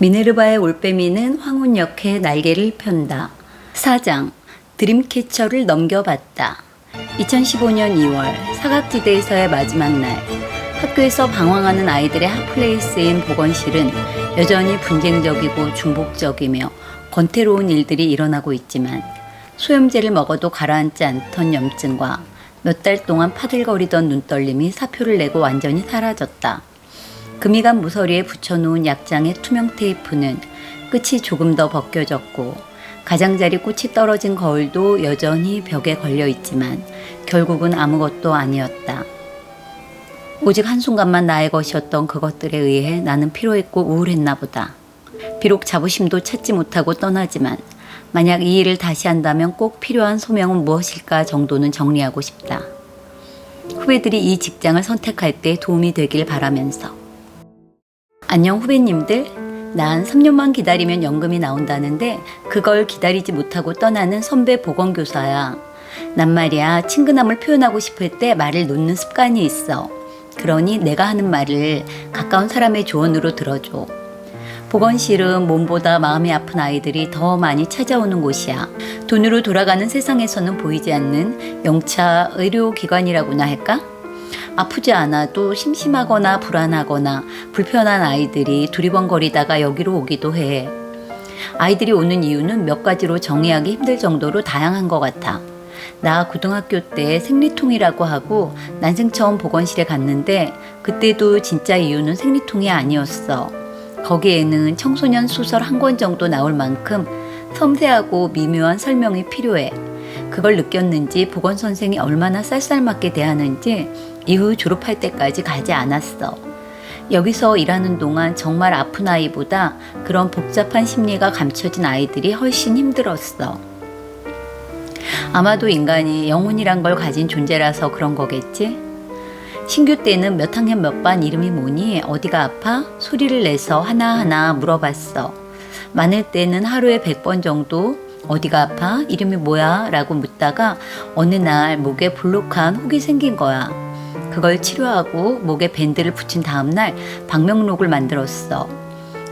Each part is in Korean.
미네르바의 올빼미는 황혼역해 날개를 편다. 4장 드림캐쳐를 넘겨봤다. 2015년 2월 사각지대에서의 마지막 날, 학교에서 방황하는 아이들의 핫플레이스인 보건실은 여전히 분쟁적이고 중복적이며 권태로운 일들이 일어나고 있지만 소염제를 먹어도 가라앉지 않던 염증과 몇 달 동안 파들거리던 눈떨림이 사표를 내고 완전히 사라졌다. 금이간 모서리에 붙여놓은 약장의 투명 테이프는 끝이 조금 더 벗겨졌고 가장자리 꽃이 떨어진 거울도 여전히 벽에 걸려 있지만 결국은 아무것도 아니었다. 오직 한순간만 나의 것이었던 그것들에 의해 나는 피로했고 우울했나 보다. 비록 자부심도 찾지 못하고 떠나지만 만약 이 일을 다시 한다면 꼭 필요한 소명은 무엇일까 정도는 정리하고 싶다. 후배들이 이 직장을 선택할 때 도움이 되길 바라면서. 안녕 후배님들. 난 3년만 기다리면 연금이 나온다는데 그걸 기다리지 못하고 떠나는 선배 보건교사야. 난 말이야, 친근함을 표현하고 싶을 때 말을 놓는 습관이 있어. 그러니 내가 하는 말을 가까운 사람의 조언으로 들어줘. 보건실은 몸보다 마음이 아픈 아이들이 더 많이 찾아오는 곳이야. 돈으로 돌아가는 세상에서는 보이지 않는 영차 의료기관이라고나 할까? 아프지 않아도 심심하거나 불안하거나 불편한 아이들이 두리번거리다가 여기로 오기도 해. 아이들이 오는 이유는 몇 가지로 정의하기 힘들 정도로 다양한 것 같아. 나 고등학교 때 생리통이라고 하고 난생 처음 보건실에 갔는데 그때도 진짜 이유는 생리통이 아니었어. 거기에는 청소년 소설 한 권 정도 나올 만큼 섬세하고 미묘한 설명이 필요해. 그걸 느꼈는지 보건선생이 얼마나 쌀쌀맞게 대하는지 이후 졸업할 때까지 가지 않았어. 여기서 일하는 동안 정말 아픈 아이보다 그런 복잡한 심리가 감춰진 아이들이 훨씬 힘들었어. 아마도 인간이 영혼이란 걸 가진 존재라서 그런 거겠지? 신규 때는 몇 학년 몇 반 이름이 뭐니? 어디가 아파? 소리를 내서 하나하나 물어봤어. 많을 때는 하루에 100번 정도 어디가 아파? 이름이 뭐야? 라고 묻다가 어느 날 목에 볼록한 혹이 생긴 거야. 그걸 치료하고 목에 밴드를 붙인 다음 날 방명록을 만들었어.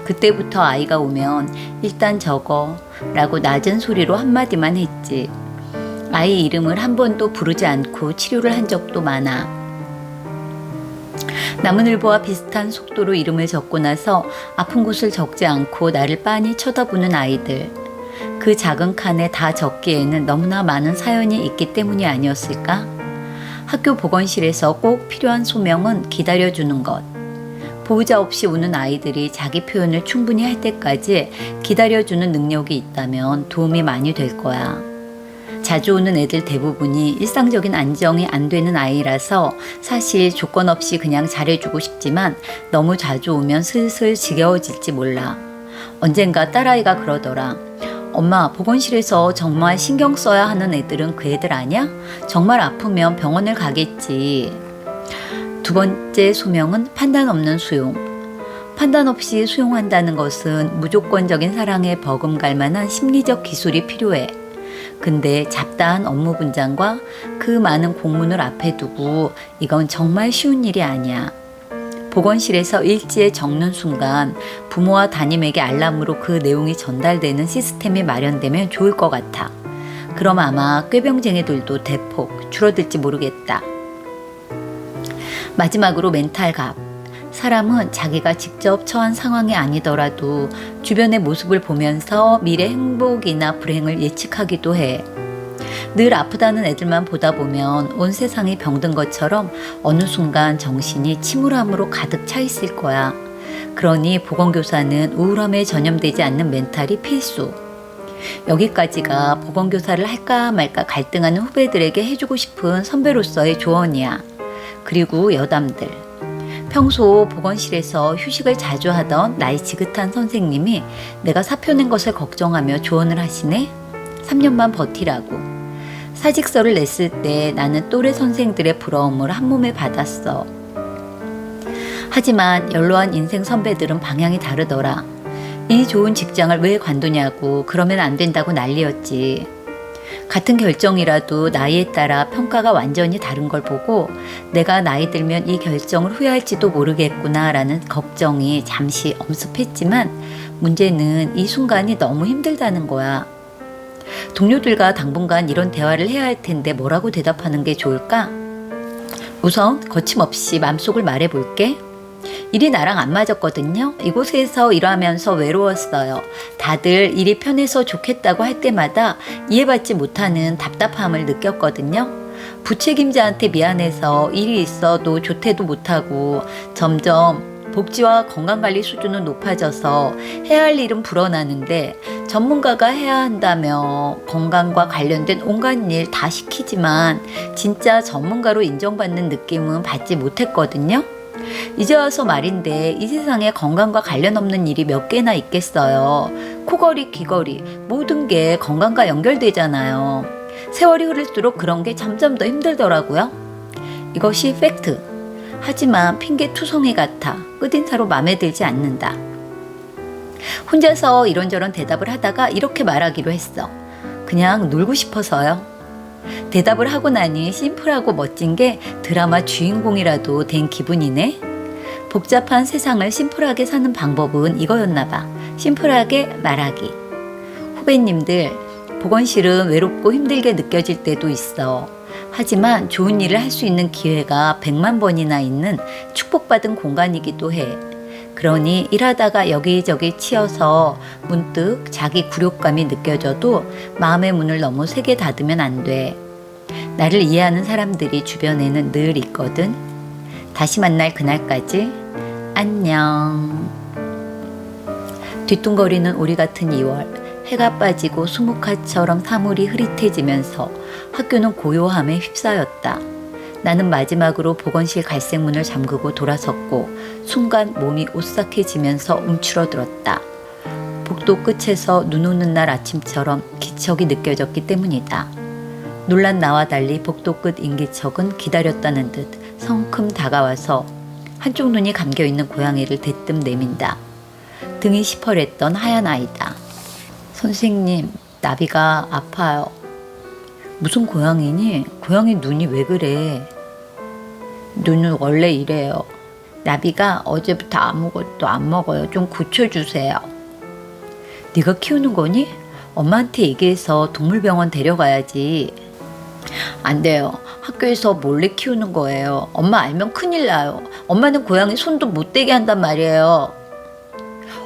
그때부터 아이가 오면 일단 적어 라고 낮은 소리로 한마디만 했지. 아이 이름을 한 번도 부르지 않고 치료를 한 적도 많아. 나무늘보와 비슷한 속도로 이름을 적고 나서 아픈 곳을 적지 않고 나를 빤히 쳐다보는 아이들. 그 작은 칸에 다 적기에는 너무나 많은 사연이 있기 때문이 아니었을까? 학교 보건실에서 꼭 필요한 소명은 기다려주는 것. 보호자 없이 오는 아이들이 자기 표현을 충분히 할 때까지 기다려주는 능력이 있다면 도움이 많이 될 거야. 자주 오는 애들 대부분이 일상적인 안정이 안 되는 아이라서 사실 조건 없이 그냥 잘해주고 싶지만 너무 자주 오면 슬슬 지겨워질지 몰라. 언젠가 딸아이가 그러더라. 엄마, 보건실에서 정말 신경 써야 하는 애들은 그 애들 아니야? 정말 아프면 병원을 가겠지. 두 번째 소명은 판단 없는 수용. 판단 없이 수용한다는 것은 무조건적인 사랑에 버금갈 만한 심리적 기술이 필요해. 근데 잡다한 업무 분장과 그 많은 공문을 앞에 두고 이건 정말 쉬운 일이 아니야. 보건실에서 일지에 적는 순간 부모와 담임에게 알람으로 그 내용이 전달되는 시스템이 마련되면 좋을 것 같아. 그럼 아마 꾀병쟁이들도 대폭 줄어들지 모르겠다. 마지막으로 멘탈 갑. 사람은 자기가 직접 처한 상황이 아니더라도 주변의 모습을 보면서 미래 행복이나 불행을 예측하기도 해. 늘 아프다는 애들만 보다 보면 온 세상이 병든 것처럼 어느 순간 정신이 침울함으로 가득 차 있을 거야. 그러니 보건교사는 우울함에 전염되지 않는 멘탈이 필수. 여기까지가 보건교사를 할까 말까 갈등하는 후배들에게 해주고 싶은 선배로서의 조언이야. 그리고 여담들. 평소 보건실에서 휴식을 자주 하던 나이 지긋한 선생님이 내가 사표 낸 것을 걱정하며 조언을 하시네. 3년만 버티라고. 사직서를 냈을 때 나는 또래 선생들의 부러움을 한몸에 받았어. 하지만 연로한 인생 선배들은 방향이 다르더라. 이 좋은 직장을 왜 관두냐고, 그러면 안 된다고 난리였지. 같은 결정이라도 나이에 따라 평가가 완전히 다른 걸 보고 내가 나이 들면 이 결정을 후회할지도 모르겠구나라는 걱정이 잠시 엄습했지만 문제는 이 순간이 너무 힘들다는 거야. 동료들과 당분간 이런 대화를 해야 할 텐데 뭐라고 대답하는 게 좋을까? 우선 거침없이 맘속을 말해볼게. 일이 나랑 안 맞았거든요. 이곳에서 일하면서 외로웠어요. 다들 일이 편해서 좋겠다고 할 때마다 이해받지 못하는 답답함을 느꼈거든요. 부책임자한테 미안해서 일이 있어도 조퇴도 못하고 점점 복지와 건강관리 수준은 높아져서 해야 할 일은 불어나는데 전문가가 해야 한다며 건강과 관련된 온갖 일 다 시키지만 진짜 전문가로 인정받는 느낌은 받지 못했거든요. 이제 와서 말인데 이 세상에 건강과 관련 없는 일이 몇 개나 있겠어요. 코걸이, 귀걸이 모든 게 건강과 연결되잖아요. 세월이 흐를수록 그런 게 점점 더 힘들더라고요. 이것이 팩트. 하지만 핑계 투성이 같아 끝인사로 마음에 들지 않는다. 혼자서 이런저런 대답을 하다가 이렇게 말하기로 했어. 그냥 놀고 싶어서요. 대답을 하고 나니 심플하고 멋진 게 드라마 주인공이라도 된 기분이네. 복잡한 세상을 심플하게 사는 방법은 이거였나 봐. 심플하게 말하기. 후배님들, 보건실은 외롭고 힘들게 느껴질 때도 있어. 하지만 좋은 일을 할 수 있는 기회가 100만 번이나 있는 축복받은 공간이기도 해. 그러니 일하다가 여기저기 치여서 문득 자기 굴욕감이 느껴져도 마음의 문을 너무 세게 닫으면 안 돼. 나를 이해하는 사람들이 주변에는 늘 있거든. 다시 만날 그날까지 안녕. 뒤뚱거리는 오리 같은 2월. 해가 빠지고 수묵화처럼 사물이 흐릿해지면서 학교는 고요함에 휩싸였다. 나는 마지막으로 보건실 갈색문을 잠그고 돌아섰고 순간 몸이 오싹해지면서 움츠러들었다. 복도 끝에서 눈 오는 날 아침처럼 기척이 느껴졌기 때문이다. 놀란 나와 달리 복도 끝 인기척은 기다렸다는 듯 성큼 다가와서 한쪽 눈이 감겨있는 고양이를 대뜸 내민다. 등이 시퍼랬던 하얀 아이다. 선생님, 나비가 아파요. 무슨 고양이니? 고양이 눈이 왜 그래? 눈은 원래 이래요. 나비가 어제부터 아무것도 안 먹어요. 좀 고쳐주세요. 네가 키우는 거니? 엄마한테 얘기해서 동물병원 데려가야지. 안 돼요. 학교에서 몰래 키우는 거예요. 엄마 알면 큰일 나요. 엄마는 고양이 손도 못 대게 한단 말이에요.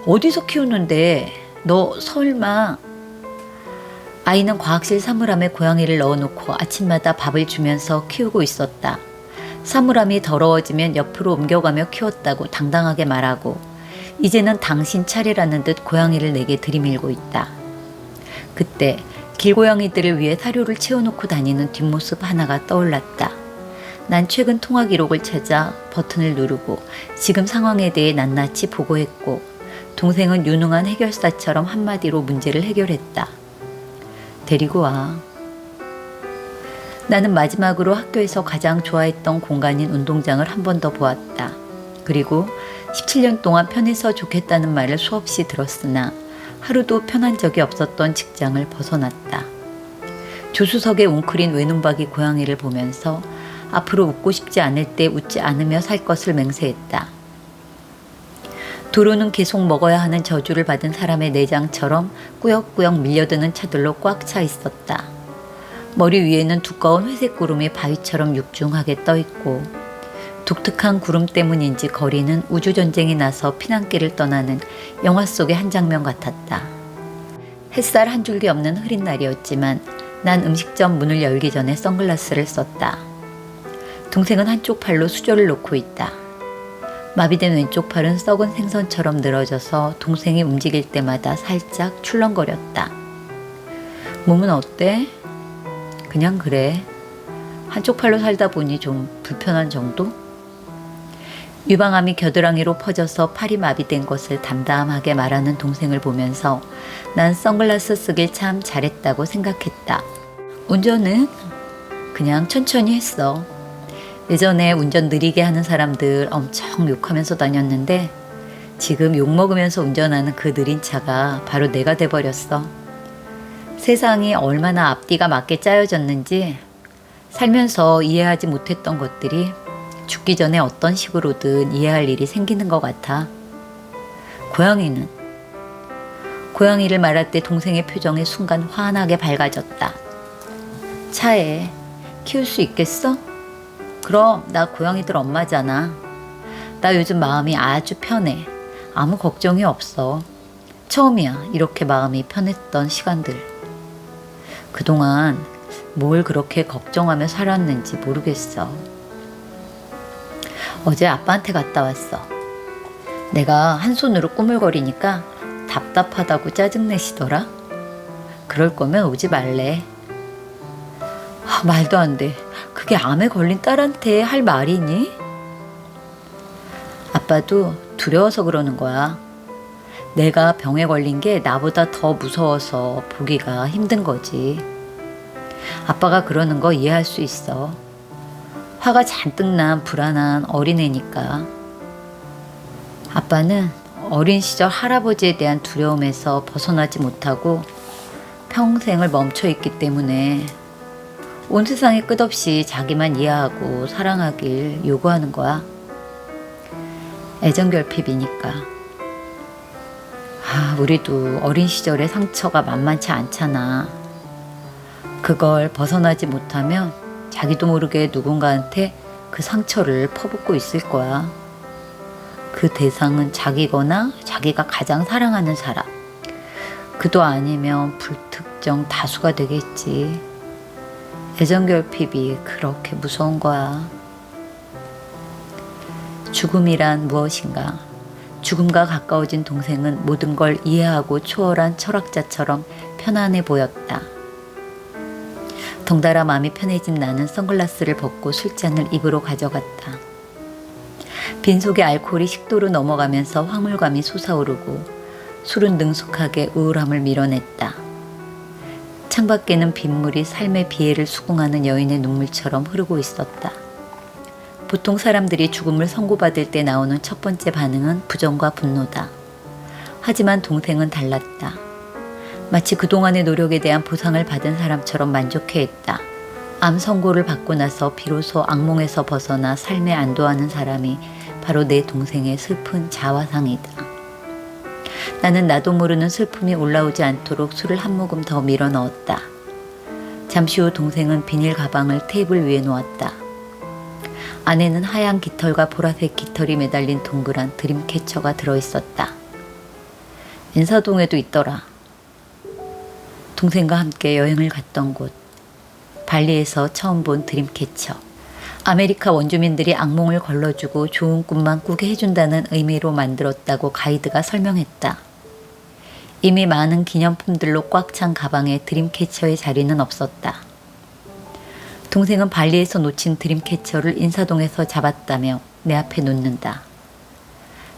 어디서 키우는데? 너 설마? 아이는 과학실 사물함에 고양이를 넣어놓고 아침마다 밥을 주면서 키우고 있었다. 사물함이 더러워지면 옆으로 옮겨가며 키웠다고 당당하게 말하고 이제는 당신 차례라는 듯 고양이를 내게 들이밀고 있다. 그때 길고양이들을 위해 사료를 채워놓고 다니는 뒷모습 하나가 떠올랐다. 난 최근 통화 기록을 찾아 버튼을 누르고 지금 상황에 대해 낱낱이 보고했고 동생은 유능한 해결사처럼 한마디로 문제를 해결했다. 데리고 와. 나는 마지막으로 학교에서 가장 좋아했던 공간인 운동장을 한 번 더 보았다. 그리고 17년 동안 편해서 좋겠다는 말을 수없이 들었으나 하루도 편한 적이 없었던 직장을 벗어났다. 조수석에 웅크린 외눈박이 고양이를 보면서 앞으로 웃고 싶지 않을 때 웃지 않으며 살 것을 맹세했다. 도로는 계속 먹어야 하는 저주를 받은 사람의 내장처럼 꾸역꾸역 밀려드는 차들로 꽉 차 있었다. 머리 위에는 두꺼운 회색 구름이 바위처럼 육중하게 떠있고 독특한 구름 때문인지 거리는 우주전쟁이 나서 피난길을 떠나는 영화 속의 한 장면 같았다. 햇살 한 줄기 없는 흐린 날이었지만 난 음식점 문을 열기 전에 선글라스를 썼다. 동생은 한쪽 팔로 수저를 놓고 있다. 마비된 왼쪽 팔은 썩은 생선처럼 늘어져서 동생이 움직일 때마다 살짝 출렁거렸다. 몸은 어때? 그냥 그래. 한쪽 팔로 살다 보니 좀 불편한 정도? 유방암이 겨드랑이로 퍼져서 팔이 마비된 것을 담담하게 말하는 동생을 보면서 난 선글라스 쓰길 참 잘했다고 생각했다. 운전은? 그냥 천천히 했어. 예전에 운전 느리게 하는 사람들 엄청 욕하면서 다녔는데 지금 욕먹으면서 운전하는 그 느린 차가 바로 내가 돼버렸어. 세상이 얼마나 앞뒤가 맞게 짜여졌는지 살면서 이해하지 못했던 것들이 죽기 전에 어떤 식으로든 이해할 일이 생기는 것 같아. 고양이를 말할 때 동생의 표정이 순간 환하게 밝아졌다. 차에 키울 수 있겠어? 그럼 나 고양이들 엄마잖아. 나 요즘 마음이 아주 편해. 아무 걱정이 없어. 처음이야 이렇게 마음이 편했던 시간들. 그동안 뭘 그렇게 걱정하며 살았는지 모르겠어. 어제 아빠한테 갔다 왔어. 내가 한 손으로 꾸물거리니까 답답하다고 짜증내시더라. 그럴 거면 오지 말래. 말도 안 돼. 그게 암에 걸린 딸한테 할 말이니? 아빠도 두려워서 그러는 거야. 내가 병에 걸린 게 나보다 더 무서워서 보기가 힘든 거지. 아빠가 그러는 거 이해할 수 있어. 화가 잔뜩 난 불안한 어린애니까. 아빠는 어린 시절 할아버지에 대한 두려움에서 벗어나지 못하고 평생을 멈춰 있기 때문에 온 세상에 끝없이 자기만 이해하고 사랑하길 요구하는 거야. 애정결핍이니까. 우리도 어린 시절의 상처가 만만치 않잖아. 그걸 벗어나지 못하면 자기도 모르게 누군가한테 그 상처를 퍼붓고 있을 거야. 그 대상은 자기거나 자기가 가장 사랑하는 사람. 그도 아니면 불특정 다수가 되겠지. 애정결핍이 그렇게 무서운 거야. 죽음이란 무엇인가? 죽음과 가까워진 동생은 모든 걸 이해하고 초월한 철학자처럼 편안해 보였다. 덩달아 마음이 편해진 나는 선글라스를 벗고 술잔을 입으로 가져갔다. 빈속에 알코올이 식도로 넘어가면서 화물감이 솟아오르고 술은 능숙하게 우울함을 밀어냈다. 창밖에는 빗물이 삶의 비애를 수긍하는 여인의 눈물처럼 흐르고 있었다. 보통 사람들이 죽음을 선고받을 때 나오는 첫 번째 반응은 부정과 분노다. 하지만 동생은 달랐다. 마치 그동안의 노력에 대한 보상을 받은 사람처럼 만족해했다. 암 선고를 받고 나서 비로소 악몽에서 벗어나 삶에 안도하는 사람이 바로 내 동생의 슬픈 자화상이다. 나는 나도 모르는 슬픔이 올라오지 않도록 술을 한 모금 더 밀어 넣었다. 잠시 후 동생은 비닐 가방을 테이블 위에 놓았다. 안에는 하얀 깃털과 보라색 깃털이 매달린 동그란 드림캐쳐가 들어있었다. 인사동에도 있더라. 동생과 함께 여행을 갔던 곳. 발리에서 처음 본 드림캐쳐. 아메리카 원주민들이 악몽을 걸러주고 좋은 꿈만 꾸게 해준다는 의미로 만들었다고 가이드가 설명했다. 이미 많은 기념품들로 꽉 찬 가방에 드림캐쳐의 자리는 없었다. 동생은 발리에서 놓친 드림캐쳐를 인사동에서 잡았다며 내 앞에 놓는다.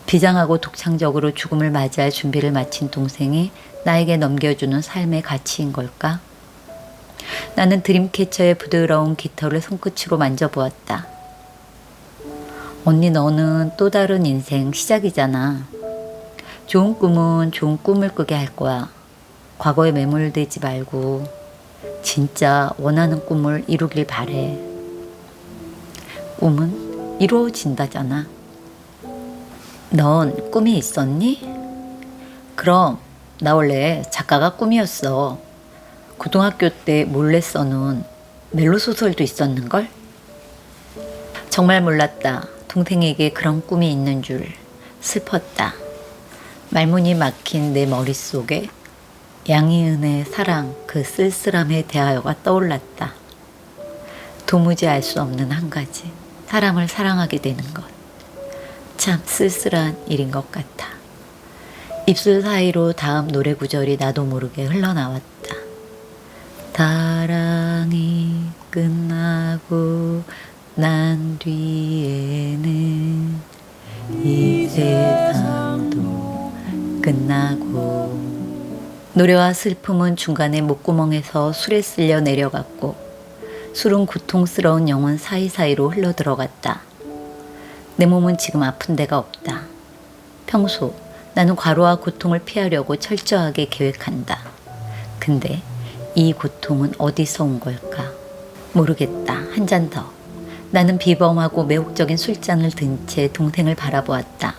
비장하고 독창적으로 죽음을 맞이할 준비를 마친 동생이 나에게 넘겨주는 삶의 가치인 걸까? 나는 드림캐쳐의 부드러운 깃털을 손끝으로 만져보았다. 언니, 너는 또 다른 인생 시작이잖아. 좋은 꿈은 좋은 꿈을 꾸게 할 거야. 과거에 매몰되지 말고 진짜 원하는 꿈을 이루길 바래. 꿈은 이루어진다잖아. 넌 꿈이 있었니? 그럼 나 원래 작가가 꿈이었어. 고등학교 때 몰래 써놓은 멜로소설도 있었는걸? 정말 몰랐다. 동생에게 그런 꿈이 있는 줄. 슬펐다. 말문이 막힌 내 머릿속에 양희은의 사랑, 그 쓸쓸함에 대하여가 떠올랐다. 도무지 알 수 없는 한 가지. 사람을 사랑하게 되는 것. 참 쓸쓸한 일인 것 같아. 입술 사이로 다음 노래 구절이 나도 모르게 흘러나왔다. 사랑이 끝나고 난 뒤에는 이 세상도 끝나고. 노래와 슬픔은 중간에 목구멍에서 술에 쓸려 내려갔고 술은 고통스러운 영혼 사이사이로 흘러들어갔다. 내 몸은 지금 아픈 데가 없다. 평소 나는 과로와 고통을 피하려고 철저하게 계획한다. 근데 이 고통은 어디서 온 걸까? 모르겠다. 한 잔 더. 나는 비범하고 매혹적인 술잔을 든 채 동생을 바라보았다.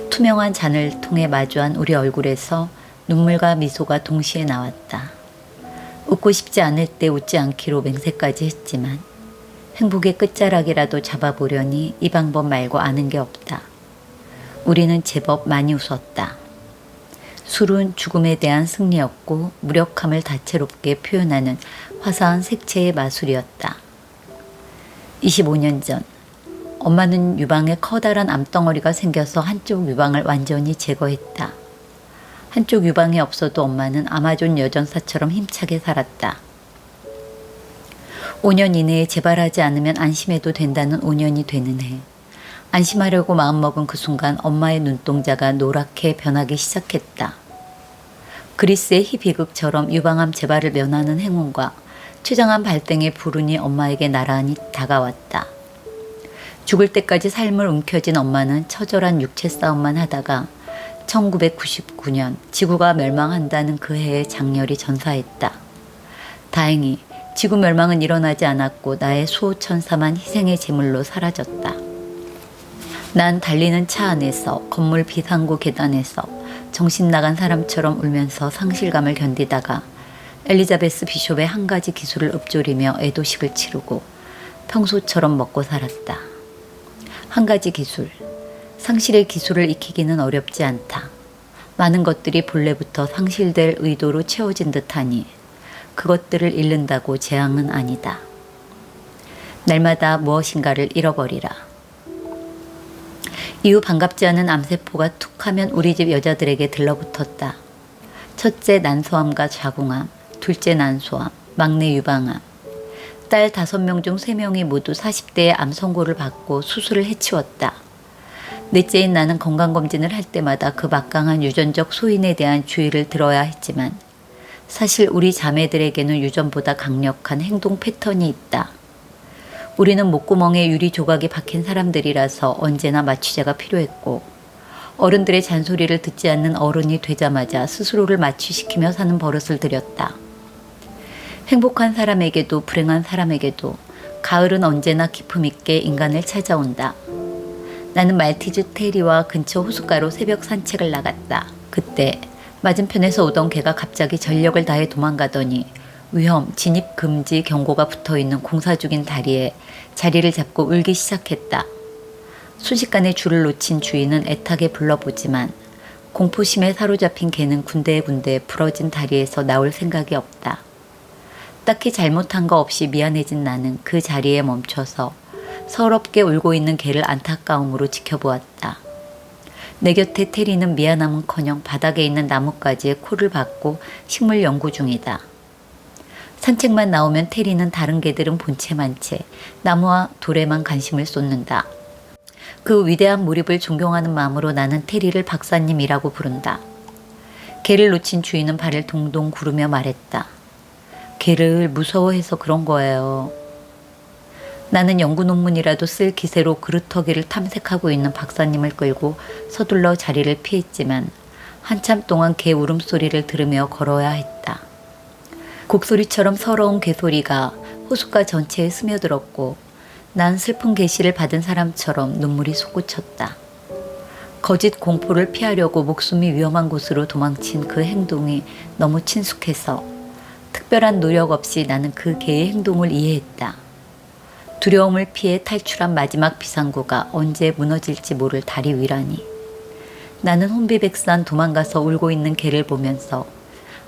투명한 잔을 통해 마주한 우리 얼굴에서 눈물과 미소가 동시에 나왔다. 웃고 싶지 않을 때 웃지 않기로 맹세까지 했지만 행복의 끝자락이라도 잡아보려니 이 방법 말고 아는 게 없다. 우리는 제법 많이 웃었다. 술은 죽음에 대한 승리였고 무력함을 다채롭게 표현하는 화사한 색채의 마술이었다. 25년 전 엄마는 유방에 커다란 암덩어리가 생겨서 한쪽 유방을 완전히 제거했다. 한쪽 유방이 없어도 엄마는 아마존 여전사처럼 힘차게 살았다. 5년 이내에 재발하지 않으면 안심해도 된다는 5년이 되는 해. 안심하려고 마음먹은 그 순간 엄마의 눈동자가 노랗게 변하기 시작했다. 그리스의 희비극처럼 유방암 재발을 면하는 행운과 췌장암 발생의 불운이 엄마에게 나란히 다가왔다. 죽을 때까지 삶을 움켜쥔 엄마는 처절한 육체 싸움만 하다가 1999년 지구가 멸망한다는 그 해에 장렬히 전사했다. 다행히 지구 멸망은 일어나지 않았고 나의 수호천사만 희생의 제물로 사라졌다. 난 달리는 차 안에서 건물 비상구 계단에서 정신 나간 사람처럼 울면서 상실감을 견디다가 엘리자베스 비숍의 한 가지 기술을 읊조리며 애도식을 치르고 평소처럼 먹고 살았다. 한 가지 기술. 상실의 기술을 익히기는 어렵지 않다. 많은 것들이 본래부터 상실될 의도로 채워진 듯하니 그것들을 잃는다고 재앙은 아니다. 날마다 무엇인가를 잃어버리라. 이후 반갑지 않은 암세포가 툭 하면 우리 집 여자들에게 들러붙었다. 첫째 난소암과 자궁암, 둘째 난소암, 막내 유방암. 딸 5명 중 3명이 모두 40대에 암 선고를 받고 수술을 해치웠다. 넷째인 나는 건강검진을 할 때마다 그 막강한 유전적 소인에 대한 주의를 들어야 했지만 사실 우리 자매들에게는 유전보다 강력한 행동 패턴이 있다. 우리는 목구멍에 유리 조각이 박힌 사람들이라서 언제나 마취자가 필요했고 어른들의 잔소리를 듣지 않는 어른이 되자마자 스스로를 마취시키며 사는 버릇을 들였다. 행복한 사람에게도 불행한 사람에게도 가을은 언제나 기품 있게 인간을 찾아온다. 나는 말티즈 테리와 근처 호숫가로 새벽 산책을 나갔다. 그때 맞은편에서 오던 개가 갑자기 전력을 다해 도망가더니 위험, 진입 금지 경고가 붙어있는 공사 중인 다리에 자리를 잡고 울기 시작했다. 순식간에 줄을 놓친 주인은 애타게 불러보지만 공포심에 사로잡힌 개는 군데군데 부러진 다리에서 나올 생각이 없다. 딱히 잘못한 거 없이 미안해진 나는 그 자리에 멈춰서 서럽게 울고 있는 개를 안타까움으로 지켜보았다. 내 곁에 테리는 미안함은커녕 바닥에 있는 나뭇가지에 코를 박고 식물 연구 중이다. 산책만 나오면 테리는 다른 개들은 본체만 채 나무와 돌에만 관심을 쏟는다. 그 위대한 몰입을 존경하는 마음으로 나는 테리를 박사님이라고 부른다. 개를 놓친 주인은 발을 동동 구르며 말했다. 개를 무서워해서 그런 거예요. 나는 연구 논문이라도 쓸 기세로 그루터기를 탐색하고 있는 박사님을 끌고 서둘러 자리를 피했지만 한참 동안 개 울음소리를 들으며 걸어야 했다. 곡소리처럼 서러운 개소리가 호숫가 전체에 스며들었고 난 슬픈 계시를 받은 사람처럼 눈물이 솟구쳤다. 거짓 공포를 피하려고 목숨이 위험한 곳으로 도망친 그 행동이 너무 친숙해서 특별한 노력 없이 나는 그 개의 행동을 이해했다. 두려움을 피해 탈출한 마지막 비상구가 언제 무너질지 모를 다리 위라니. 나는 혼비백산 도망가서 울고 있는 개를 보면서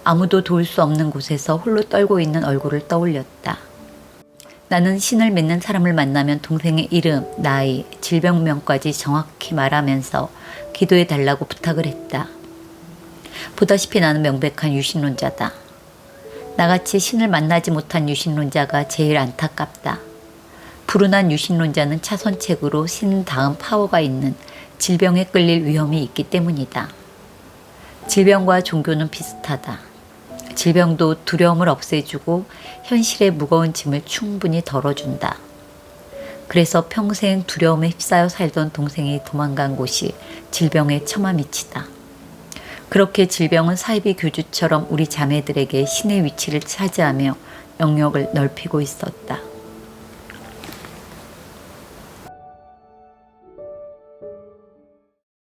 아무도 도울 수 없는 곳에서 홀로 떨고 있는 얼굴을 떠올렸다. 나는 신을 믿는 사람을 만나면 동생의 이름, 나이, 질병명까지 정확히 말하면서 기도해 달라고 부탁을 했다. 보다시피 나는 명백한 유신론자다. 나같이 신을 만나지 못한 유신론자가 제일 안타깝다. 불운한 유신론자는 차선책으로 신 다음 파워가 있는 질병에 끌릴 위험이 있기 때문이다. 질병과 종교는 비슷하다. 질병도 두려움을 없애주고 현실의 무거운 짐을 충분히 덜어준다. 그래서 평생 두려움에 휩싸여 살던 동생이 도망간 곳이 질병의 처마 밑이다. 그렇게 질병은 사이비 교주처럼 우리 자매들에게 신의 위치를 차지하며 영역을 넓히고 있었다.